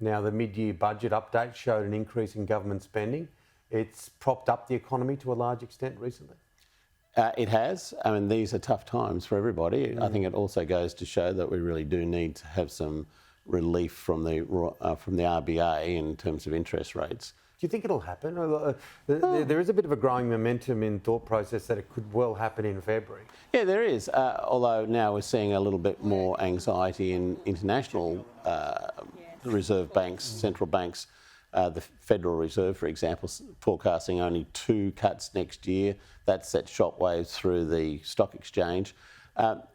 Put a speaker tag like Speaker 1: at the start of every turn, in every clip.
Speaker 1: Now, the mid-year budget update showed an increase in government spending. It's propped up the economy to a large extent recently.
Speaker 2: It has. I mean, these are tough times for everybody. I think it also goes to show that we really do need to have some relief from the RBA in terms of interest rates.
Speaker 1: Do you think it'll happen? There is a bit of a growing momentum in thought process that it could well happen in February.
Speaker 2: Yeah, there is. Although now we're seeing a little bit more anxiety in international reserve banks, central banks. The Federal Reserve, for example, forecasting only 2 cuts next year. That sets shockwaves through the stock exchange.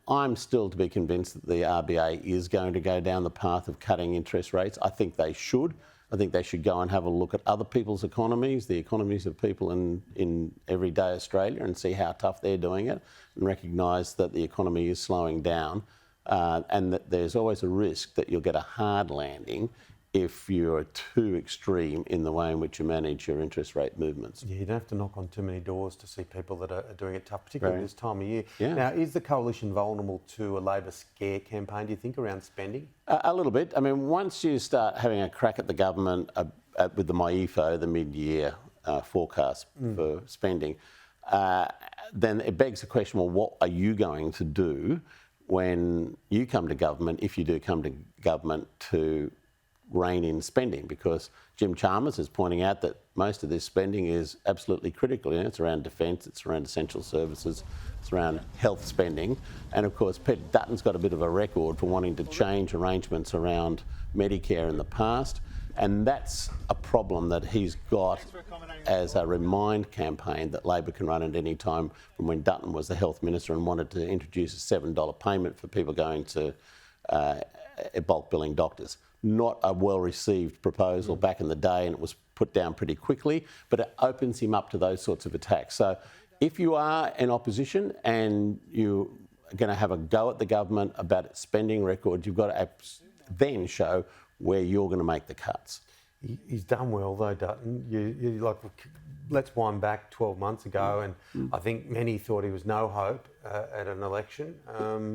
Speaker 2: I'm still to be convinced that the RBA is going to go down the path of cutting interest rates. I think they should. I think they should go and have a look at other people's economies, the economies of people in everyday Australia, and see how tough they're doing it, and recognise that the economy is slowing down, and that there's always a risk that you'll get a hard landing if you're too extreme in the way in which you manage your interest rate movements.
Speaker 1: Yeah, you don't have to knock on too many doors to see people that are doing it tough, particularly this time of year.
Speaker 2: Yeah.
Speaker 1: Now, is the coalition vulnerable to a Labor scare campaign, do you think, around spending?
Speaker 2: A little bit. I mean, once you start having a crack at the government with the MYEFO, the mid-year forecast for spending, then it begs the question, well, what are you going to do when you come to government, if you do come to government, to rein in spending? Because Jim Chalmers is pointing out that most of this spending is absolutely critical. You know, it's around defence, it's around essential services, it's around health spending. And of course, Peter Dutton's got a bit of a record for wanting to change arrangements around Medicare in the past. And that's a problem that he's got as a remind campaign that Labor can run at any time, from when Dutton was the health minister and wanted to introduce a $7 payment for people going to bulk billing doctors. Not a well-received proposal back in the day, and it was put down pretty quickly, but it opens him up to those sorts of attacks. So if you are in opposition and you're going to have a go at the government about its spending record, you've got to then show where you're going to make the cuts.
Speaker 1: He's done well though, Dutton. You like, let's wind back 12 months ago, and I think many thought he was no hope at an election.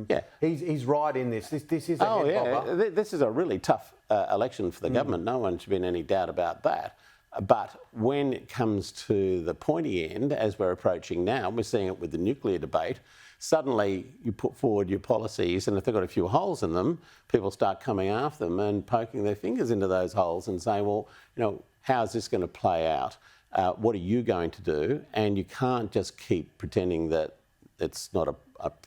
Speaker 2: Yeah,
Speaker 1: he's right in this. This is a head bobber.
Speaker 2: This is a really tough election for the government. No one should be in any doubt about that. But when it comes to the pointy end, as we're approaching now, we're seeing it with the nuclear debate. Suddenly, you put forward your policies, and if they've got a few holes in them, people start coming after them and poking their fingers into those holes and saying, well, you know, how's this going to play out? What are you going to do? And you can't just keep pretending that it's not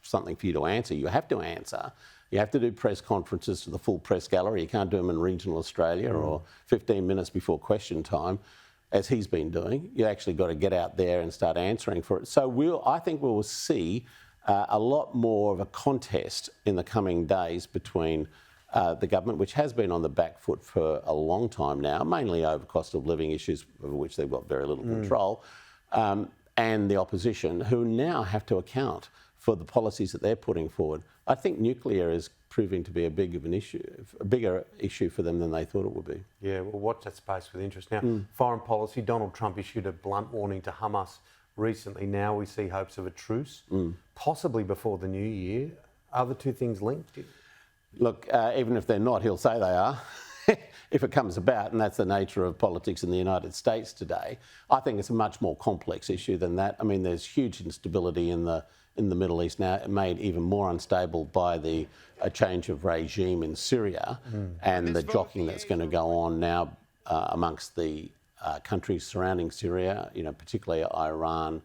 Speaker 2: something for you to answer. You have to answer. You have to do press conferences to the full press gallery. You can't do them in regional Australia or 15 minutes before question time, as he's been doing. You actually got to get out there and start answering for it. So I think we will see a lot more of a contest in the coming days between the government, which has been on the back foot for a long time now, mainly over cost of living issues, over which they've got very little control, and the opposition, who now have to account for the policies that they're putting forward. I think nuclear is proving to be a bigger issue for them than they thought it would be.
Speaker 1: Yeah, we'll watch that space with interest. Now, foreign policy, Donald Trump issued a blunt warning to Hamas recently. Now we see hopes of a truce, possibly before the new year. Are the two things linked?
Speaker 2: Look, even if they're not, he'll say they are, if it comes about, and that's the nature of politics in the United States today. I think it's a much more complex issue than that. I mean, there's huge instability in the Middle East now, made even more unstable by the change of regime in Syria and the jockeying that's going to go on now amongst the countries surrounding Syria, you know, particularly Iran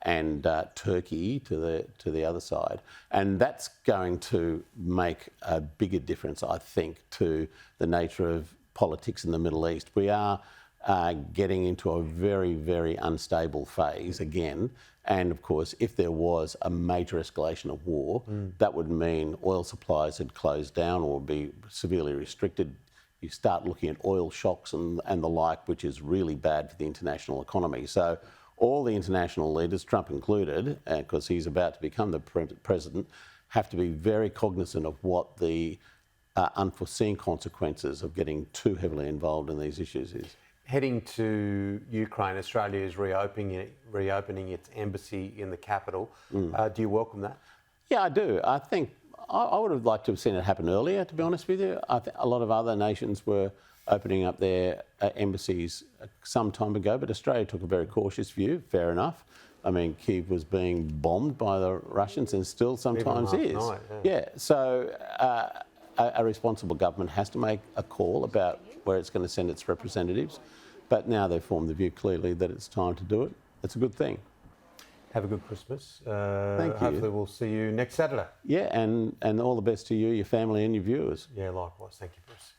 Speaker 2: and Turkey to the other side. And that's going to make a bigger difference, I think, to the nature of politics in the Middle East. We are getting into a very, very unstable phase again. And of course, if there was a major escalation of war, that would mean oil supplies had closed down or be severely restricted. You start looking at oil shocks and the like, which is really bad for the international economy. So all the international leaders, Trump included, because he's about to become the president, have to be very cognizant of what the unforeseen consequences of getting too heavily involved in these issues is.
Speaker 1: Heading to Ukraine, Australia is reopening its embassy in the capital. Do you welcome that?
Speaker 2: Yeah, I do. I think I would have liked to have seen it happen earlier, to be honest with you. I think a lot of other nations were opening up their embassies some time ago, but Australia took a very cautious view, fair enough. I mean, Kyiv was being bombed by the Russians and still sometimes
Speaker 1: last
Speaker 2: is.
Speaker 1: night,
Speaker 2: Yeah, so a responsible government has to make a call about where it's going to send its representatives, but now they've formed the view clearly that it's time to do it. It's a good thing.
Speaker 1: Have a good Christmas.
Speaker 2: Thank you.
Speaker 1: Hopefully we'll see you next Saturday.
Speaker 2: Yeah, and all the best to you, your family and your viewers.
Speaker 1: Yeah, likewise. Thank you, Bruce.